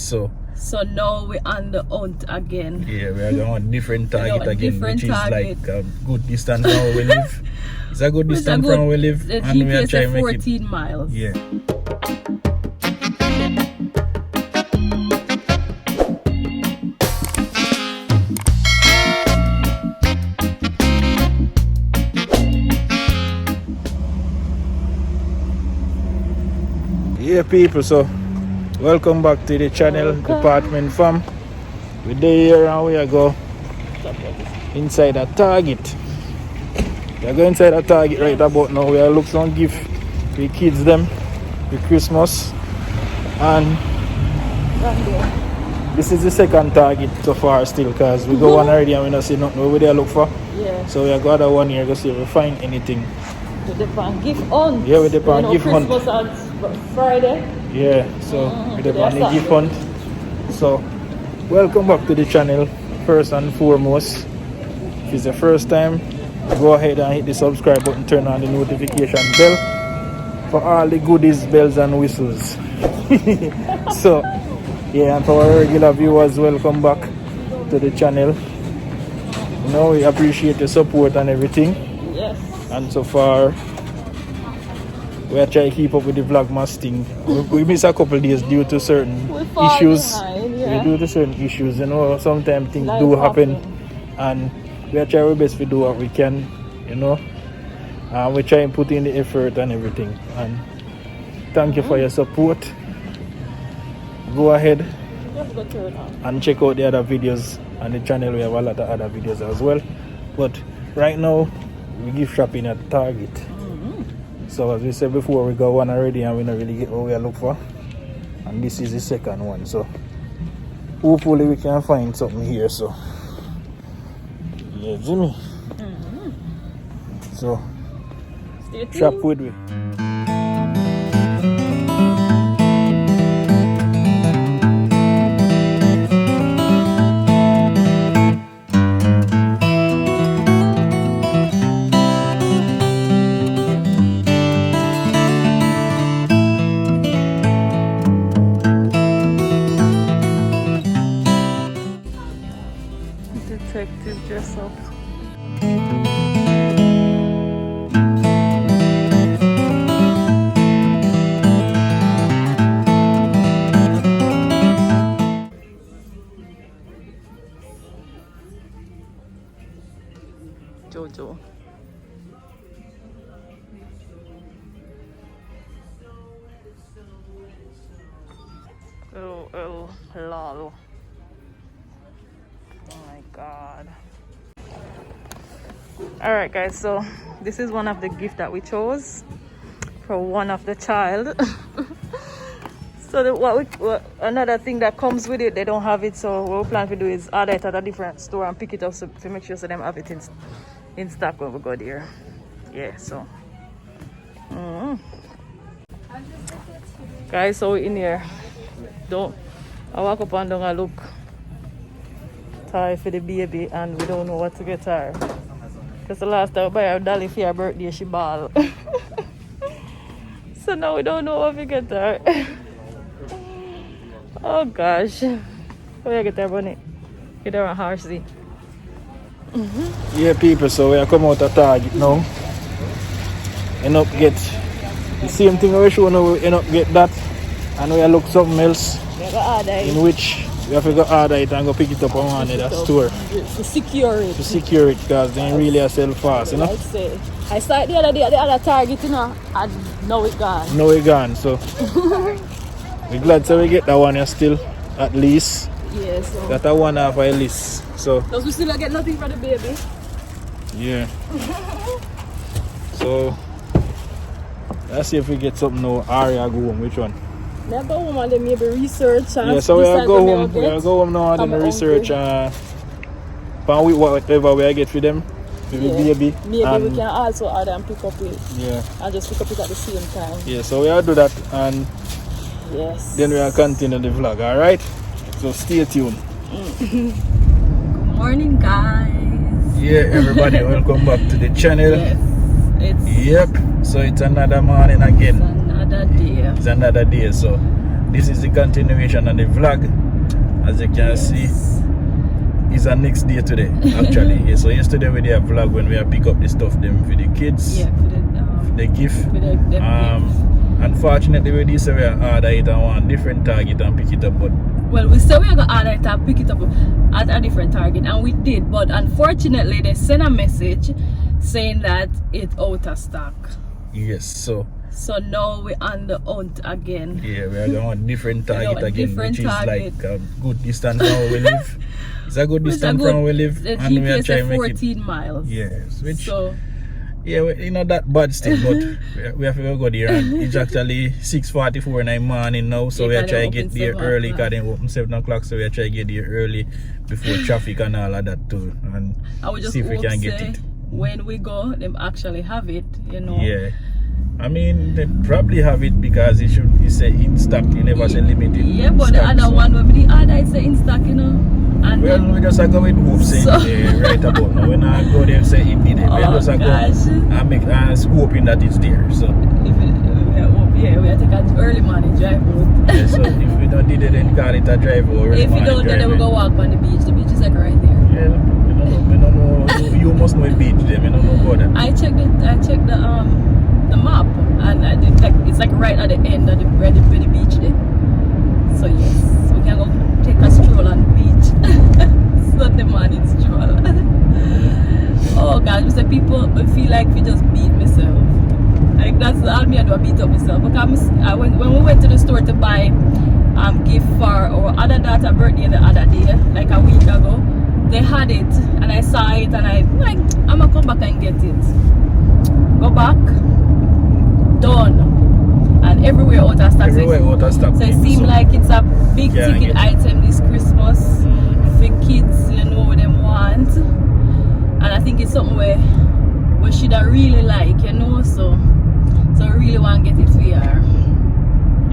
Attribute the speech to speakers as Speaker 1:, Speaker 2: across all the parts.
Speaker 1: So
Speaker 2: now we're on the hunt again.
Speaker 1: Yeah, we are going on different target again,
Speaker 2: different
Speaker 1: which
Speaker 2: target.
Speaker 1: is like a good distance from where we live. It's a good distance from where we live.
Speaker 2: The
Speaker 1: and we are
Speaker 2: GPS
Speaker 1: trying
Speaker 2: is
Speaker 1: to make
Speaker 2: 14 miles.
Speaker 1: Yeah. Yeah, people, so welcome back to the channel, the Parchment Fam. We're there and we are go inside a Target. We are going inside a Target right about now. We are looking some gift for the kids them for Christmas. And this is the second Target so far still, because we go one already and we don't see nothing over there look for.
Speaker 2: Yeah.
Speaker 1: So we are going to one here to see if we find anything.
Speaker 2: With the pan gift hunt.
Speaker 1: Yeah, with the pan gift hunt.
Speaker 2: Christmas on Friday.
Speaker 1: Yeah, so with the pan gift hunt. So welcome back to the channel. First and foremost, if it's the first time, go ahead and hit the subscribe button, turn on the notification bell for all the goodies, bells and whistles. So yeah, and for our regular viewers, welcome back to the channel. You know, we appreciate the support and everything.
Speaker 2: Yes.
Speaker 1: And so far we are trying to keep up with the Vlogmas thing. We miss a couple of days due to certain issues.
Speaker 2: Yeah.
Speaker 1: Due to certain issues, you know, sometimes things do happen, and we are trying our best to do what we can, you know. And we try and put in the effort and everything. And thank you for your support. Go ahead and check out the other videos on the channel. We have a lot of other videos as well. But right now we gift shopping at Target. So as we said before, we got one already and we don't really get what we are looking for. And this is the second one. So hopefully we can find something here. So yeah, Jimmy. So shop with me.
Speaker 2: Detective dress up. Jojo. Oh, lol. Oh my god. Alright guys, so this is one of the gifts that we chose for one of the child. So another thing that comes with it, they don't have it, so what we plan to do is order it at a different store and pick it up to make sure so them have it in stock when we go there. Yeah, so guys, so we're in here. I walk up and down and look toy for the baby, and we don't know what to get her. Because the last time we buy her dolly for her birthday, she ball. So now we don't know what to get her. Oh gosh. What you get her, Bunny? Get her on Horsey.
Speaker 1: Yeah, people, so we are come out of Target now. End up get the same thing we show now, we end up get that, and we look something else in which we have to go order it and go pick it up on another store.
Speaker 2: To secure it.
Speaker 1: To secure it, because they really are sell fast, you know?
Speaker 2: I started the other day at the other Target, you know, and now it's gone.
Speaker 1: Now it's gone, so we're glad so we get that one still, at least.
Speaker 2: Yeah, so
Speaker 1: that one half our list. So
Speaker 2: does we still get nothing for the baby?
Speaker 1: Yeah. So let's see if we get something now. Aria go home, which one?
Speaker 2: I go home and then maybe research.
Speaker 1: Yeah, so we'll go home. We'll go home now and then research whatever we get for them. Maybe baby.
Speaker 2: Maybe we can also order and pick up it.
Speaker 1: Yeah.
Speaker 2: And just pick up it at the same time.
Speaker 1: Yeah, so we'll do that, and
Speaker 2: yes,
Speaker 1: then we'll continue the vlog, alright? So stay tuned.
Speaker 2: Good morning, guys.
Speaker 1: Yeah, everybody, welcome back to the channel.
Speaker 2: Yes,
Speaker 1: Yep, so it's another morning again.
Speaker 2: It's another day.
Speaker 1: It's another day, so this is the continuation of the vlog. As you can see, it's a next day today, actually. Yeah, so yesterday we did a vlog when we have pick up the stuff them for the kids.
Speaker 2: Yeah, for
Speaker 1: the gift.
Speaker 2: For the gift.
Speaker 1: Unfortunately, we did say we order it on one different target and pick it up, but
Speaker 2: well, we said we are gonna order it and pick it up at a different target, and we did. But unfortunately, they sent a message saying that it's out of stock.
Speaker 1: Yes, so
Speaker 2: now we're on the hunt again.
Speaker 1: Yeah, we are going on different target again,
Speaker 2: different
Speaker 1: which
Speaker 2: target.
Speaker 1: is like a good distance from where we live. It's a good distance from where we live,
Speaker 2: the
Speaker 1: and we are
Speaker 2: GPS
Speaker 1: trying to make
Speaker 2: 14 miles.
Speaker 1: Yes, which
Speaker 2: so
Speaker 1: yeah, you know that bad still, but we have to go there. And it's actually 6:44 in the morning now, so we are trying to get there early. Because they open 7 o'clock, so we are trying to get there early before traffic and all of that too, and
Speaker 2: I would just
Speaker 1: see if we can get it.
Speaker 2: When we go, them actually have it, you know.
Speaker 1: Yeah. I mean, they probably have it because it say in stock, you never say limited.
Speaker 2: Yeah, but the other one, when the other is say in stock, you know. And
Speaker 1: well, we just go with hope saying right about now. When I go there and say it did it, we just go and make us hoping that it's there. So
Speaker 2: we have to take an early morning drive out.
Speaker 1: Yeah, so if we don't did it, then call it a drive or
Speaker 2: if we don't, then we go walk on the beach. The beach is like right there.
Speaker 1: Yeah, we don't know. You must know a beach there. We don't know about that.
Speaker 2: I checked the map, and I did it's like right at the end of where the beach there. So yes, we can go take a stroll on the beach. Sunday morning stroll. Oh God, we say people feel like we just beat myself. Like that's all me I do, I beat up myself. Because when we went to the store to buy gift for our other daughter's birthday the other day, like a week ago, they had it and I saw it and I'm gonna come back and get it. Go back, done, and everywhere out of stock. So it seems like it's a big ticket item this Christmas for kids, you know what they want, and I think it's something we should really like, you know. So I really want to get it for her.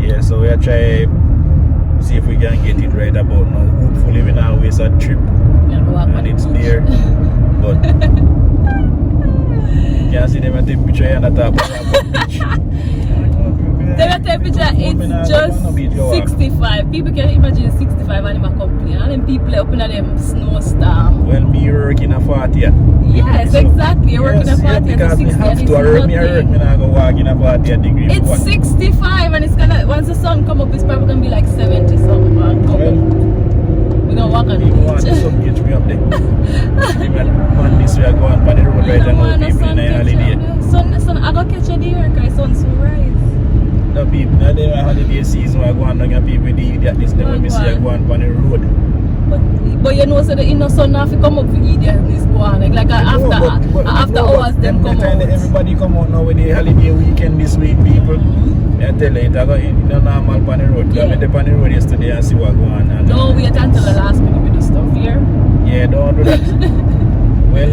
Speaker 1: Yeah, so we are trying see if we can get it right about now. Hopefully we not waste a trip and it's there. But you can see them at the picture and at the beach.
Speaker 2: The temperature is just 65. People can imagine 65 and them complain. And then people up in them snowstorm.
Speaker 1: Well, me working a 40.
Speaker 2: Yes, so, exactly. You're working a 40
Speaker 1: because 60
Speaker 2: have
Speaker 1: to work me not go walk in a 40 degree.
Speaker 2: It's 65 and it's gonna, once the sun come up, it's probably gonna be like 70 something. We're gonna walk on the beach.
Speaker 1: Want the sun catch me up there. Even this way I go on the road right now, people in a holiday.
Speaker 2: Sun, I go catch a deer because sun's so rise.
Speaker 1: No people, now they have holiday season where I go on and people eat that this time when we see I go on the road.
Speaker 2: But you know, so the sun have to come up to eat this go on. Like after hours them come out.
Speaker 1: Everybody come out now with the holiday weekend this week, people. I tell you, it's in the normal on the road. I went on the road yesterday and see what go on. And
Speaker 2: don't wait until the last minute with the stuff here.
Speaker 1: Yeah, don't do that. Well,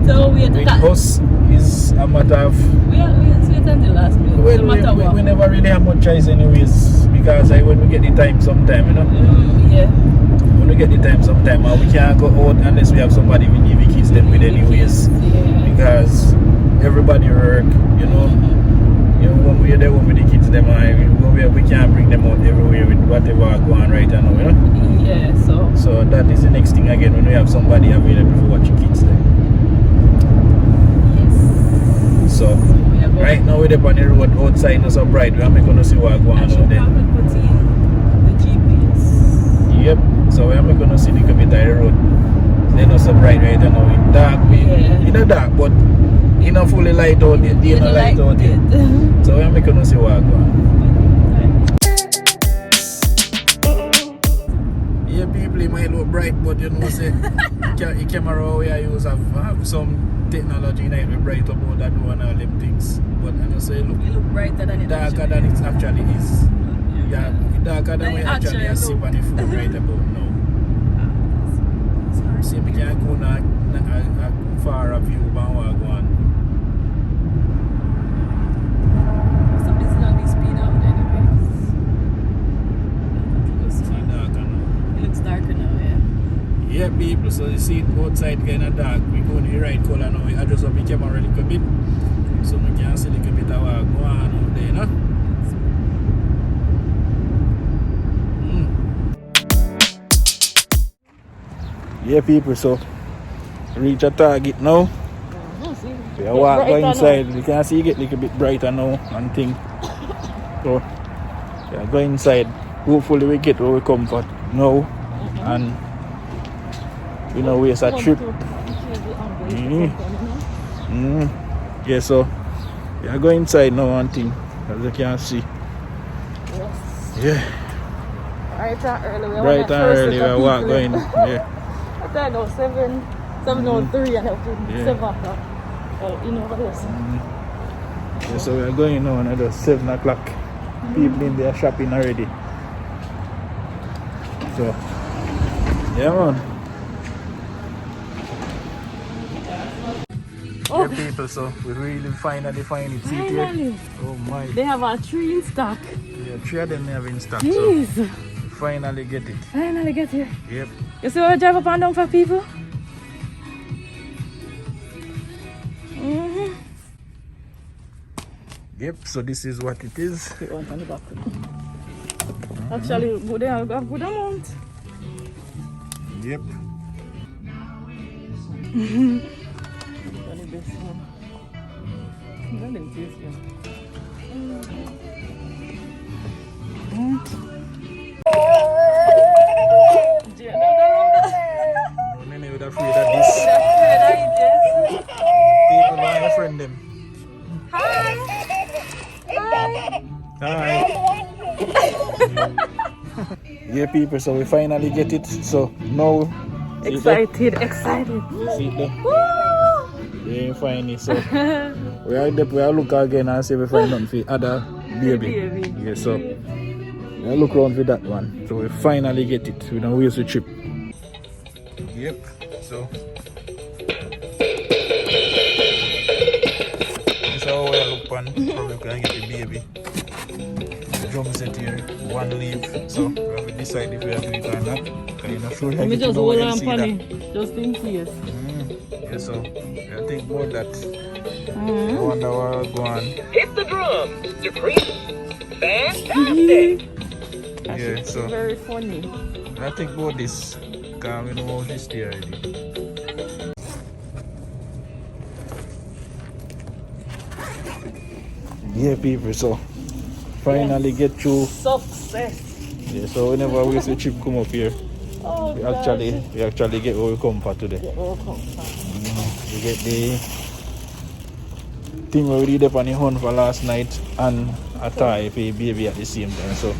Speaker 2: so
Speaker 1: with us is a matter of...
Speaker 2: We wait until the last minute.
Speaker 1: Well, we never really have much choice anyways, because when we get the time sometime, you know?
Speaker 2: Yeah.
Speaker 1: When we get the time sometime, we can't go out unless we have somebody we give the kids them with anyways.
Speaker 2: Yeah.
Speaker 1: Because everybody work, you know. You know, when we're there with the kids them, we can't bring them out everywhere with whatever go on right now, you know?
Speaker 2: Yeah,
Speaker 1: so that is the next thing again, when we have somebody available for watch your kids there.
Speaker 2: Yes.
Speaker 1: So right now we're up on the road outside, not so bright. We are going to see what going on out there.
Speaker 2: The GPS.
Speaker 1: Yep. So we are going to see the bit of the road. They're not so bright right now. It's dark. In the dark, but it's not fully light out yet. It's not light out yet. So we are going to see what going on. Yeah, people, it might look bright, but you know, say the camera we use have some technology in it. We bright up all that and all them things. But I know say it look
Speaker 2: brighter than it
Speaker 1: darker than it actually is. Yeah, darker than we actually see on the phone right about now. See, we can go a far view about what go on.
Speaker 2: So this is not the speed out anyways. It looks darker now, yeah.
Speaker 1: Yeah, people, so you see it outside kind of dark. We go in the right color now. We adjust up the camera a little bit so we can see a little bit of what go on out there, you know? Yeah, people, so reach a target now.
Speaker 2: See?
Speaker 1: We are walk go inside. We can see it get a little bit brighter now and thing. So we are going inside. Hopefully we get where we come for now and we know waste a trip. Yeah, so we are going inside now and thing, as you can see.
Speaker 2: Yes.
Speaker 1: Yeah.
Speaker 2: Bright and early.
Speaker 1: Bright and early we are walk going. Yeah.
Speaker 2: What time now? 7:03 and everything.
Speaker 1: Yeah.
Speaker 2: 7 o'clock. You know what else?
Speaker 1: Yeah, so we are going now another 7 o'clock. People in there shopping already. So yeah, man.
Speaker 2: Oh.
Speaker 1: Yeah, people, so we really finally find it. See it
Speaker 2: Finally.
Speaker 1: here? Oh my.
Speaker 2: They have a 3 in stock.
Speaker 1: Yeah, 3 of them have in stock.
Speaker 2: Jeez.
Speaker 1: So finally get it.
Speaker 2: Finally get here.
Speaker 1: Yep.
Speaker 2: You see what I drive up and down for people?
Speaker 1: Yep, so this is what it is.
Speaker 2: Actually, they have a good amount.
Speaker 1: Yep. Many would afraid of this. People want to friend them.
Speaker 2: Hi.
Speaker 1: Hi. Yeah, people, so we finally get it. So now
Speaker 2: Excited.
Speaker 1: see it there?
Speaker 2: Woo!
Speaker 1: We ain't find it, so we are look again and see if we find nothing for other baby. Yeah, so we look around for that one. So we finally get it. We don't waste the trip. Yep. So this is how we look on. Probably can get the baby. The drum set here, one leaf. So we have to decide if we have to it or not. I'm not sure.
Speaker 2: Let me just hold on, Penny, just in case.
Speaker 1: Yeah, so I think about that. I wonder what go on.
Speaker 3: Hit the drum, Dupree. Fantastic.
Speaker 1: Yeah, so
Speaker 2: Very funny.
Speaker 1: I think about this. Because we know how she's there already. Yeah, people, so finally get through.
Speaker 2: Success.
Speaker 1: Yeah, so whenever we see trip come up here,
Speaker 2: Oh,
Speaker 1: we actually get where we come for today. We get the thing where we did up on the hunt for last night and a tie for a baby at the same time. So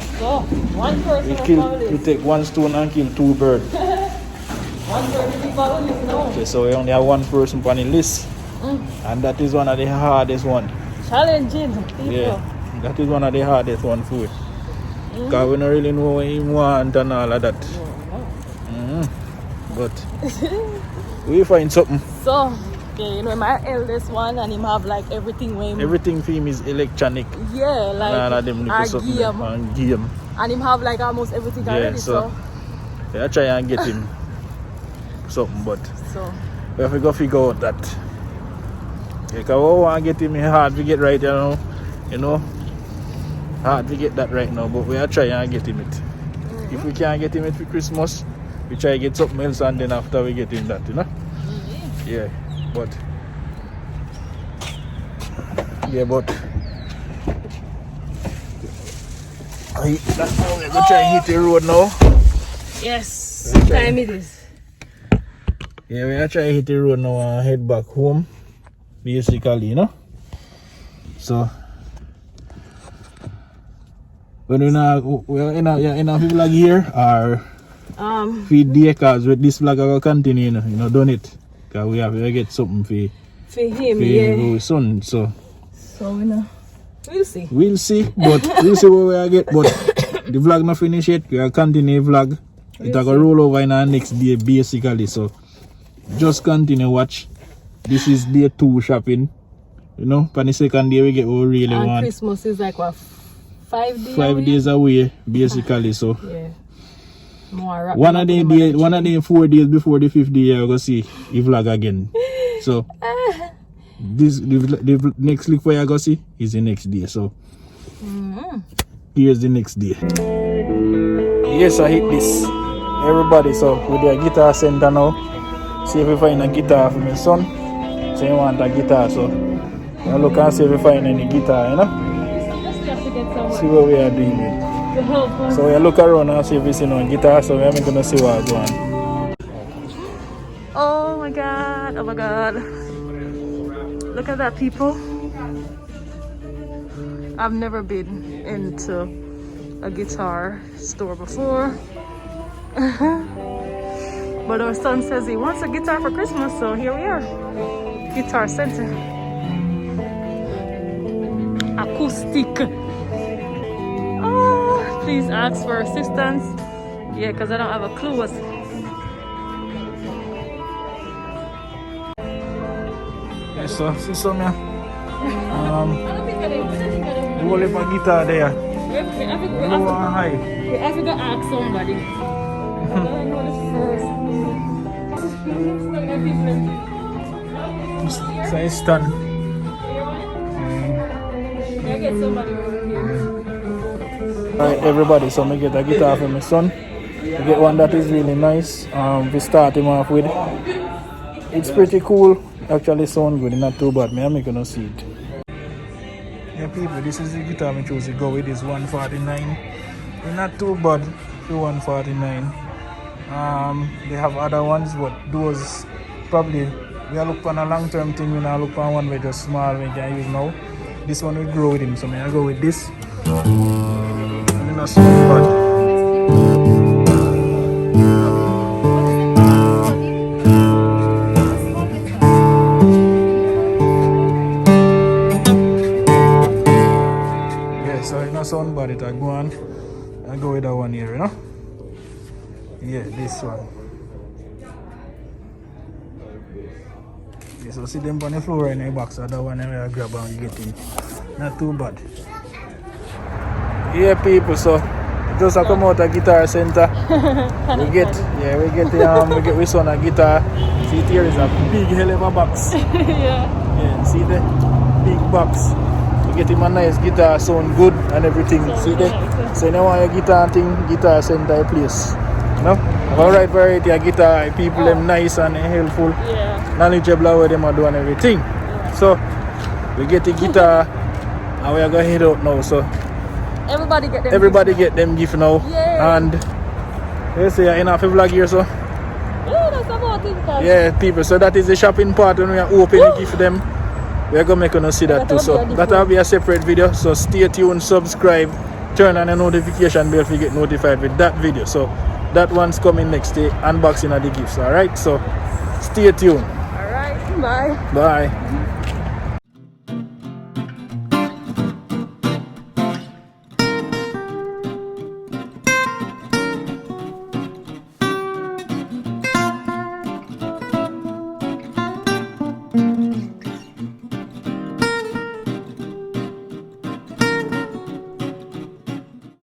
Speaker 2: one person
Speaker 1: we take one stone and kill 2 birds.
Speaker 2: One person no.
Speaker 1: Okay, so we only have one person on the list, and that is one of the hardest one.
Speaker 2: Challenging people.
Speaker 1: Yeah, that is one of the hardest one for it. Because we don't really know what he want and all of that. But we find something.
Speaker 2: So, okay, you know, my eldest one and him have like everything with him.
Speaker 1: Everything for him is electronic.
Speaker 2: Yeah, like
Speaker 1: All of them
Speaker 2: our
Speaker 1: something
Speaker 2: game.
Speaker 1: and game.
Speaker 2: And him have like almost everything already.
Speaker 1: So I try and get him something, but we have to go figure out that. Because we want to get him hard to get right, you know. Hard to get that right now, but we are trying to get him it. If we can't get him it for Christmas, we try to get something else, and then after we get him that, you know. Yeah, but that's how we're gonna try and hit the road now.
Speaker 2: yes, what time it is?
Speaker 1: Yeah, we're gonna try and hit the road now and head back home, basically, you know. So when we're in a vlog here or feed the acres with this vlog I will continue, you know, done it. Because we have to get something for
Speaker 2: him,
Speaker 1: his son. So
Speaker 2: you know, we'll see.
Speaker 1: We'll see what we get. But the vlog not finished yet. We will continue vlog. It will roll over in our next day basically. So just continue watch. This is day 2 shopping. You know, for the second day we get what we really
Speaker 2: and
Speaker 1: want.
Speaker 2: Christmas is like what, 5 days?
Speaker 1: 5 days away basically. So
Speaker 2: yeah.
Speaker 1: One of the 4 days before the 5th day, I'm gonna see the vlog again. So this the next clip where I go see is the next day. So here's the next day. Yes, I hit this. everybody. So with the guitar center now, see if we find a guitar for my son. So he want a guitar, so I look and see if we find any guitar, you know. See what we are doing with. So we look around and see if we see no guitar. So we're gonna see what's going on.
Speaker 2: Oh my god, oh my god. Look at that, people. I've never been into a guitar store before. But our son says he wants a guitar for Christmas, so here we are. Guitar center. Acoustic. Oh, please ask for assistance. Yeah, because I don't have a clue what's...
Speaker 1: Yes, so see some here. The whole heap of guitar there. Low and high.
Speaker 2: We have to go ask somebody. I know this first.
Speaker 1: So it's done.
Speaker 2: I get somebody over here.
Speaker 1: Alright everybody, so I get a guitar for my son. I get one that is really nice. We start him off with. It's pretty cool. Actually sound good, not too bad. I'm gonna see it. Yeah people, this is the guitar I chose to go with. It's 149. It's not too bad for 149. They have other ones, but those probably we are looking for a long term thing. We not look for one with just small we can use now. This one will grow with him, so I go with this. And it's not so bad. Sound bad, it I go on and go with that one here, you know. Yeah, this one. Yeah, so see them on the floor in the box, so that one I grab and get in. Not too bad. Yeah people, so just a come out a guitar center. we get we son a guitar. See here is a big hell of a box. Yeah, see the big box. Get him a nice guitar, sound good and everything. See that? So you know why your guitar thing, guitar center place. You know? Alright variety of guitar, people them nice and helpful.
Speaker 2: Yeah.
Speaker 1: Knowledgeable how them are doing everything.
Speaker 2: Yeah.
Speaker 1: So we get the guitar and we are gonna head out now. So
Speaker 2: everybody get them
Speaker 1: gift now.
Speaker 2: Yeah.
Speaker 1: And let's say enough vlog here so.
Speaker 2: Yeah, that's about it.
Speaker 1: Yeah people, so that is the shopping part when we are open the gift them. We're going to make you see that too. So that will be a separate video. So stay tuned, subscribe, turn on the notification bell if you get notified with that video. So that one's coming next day, unboxing of the gifts. Alright, so stay tuned.
Speaker 2: Alright, bye.
Speaker 1: Bye.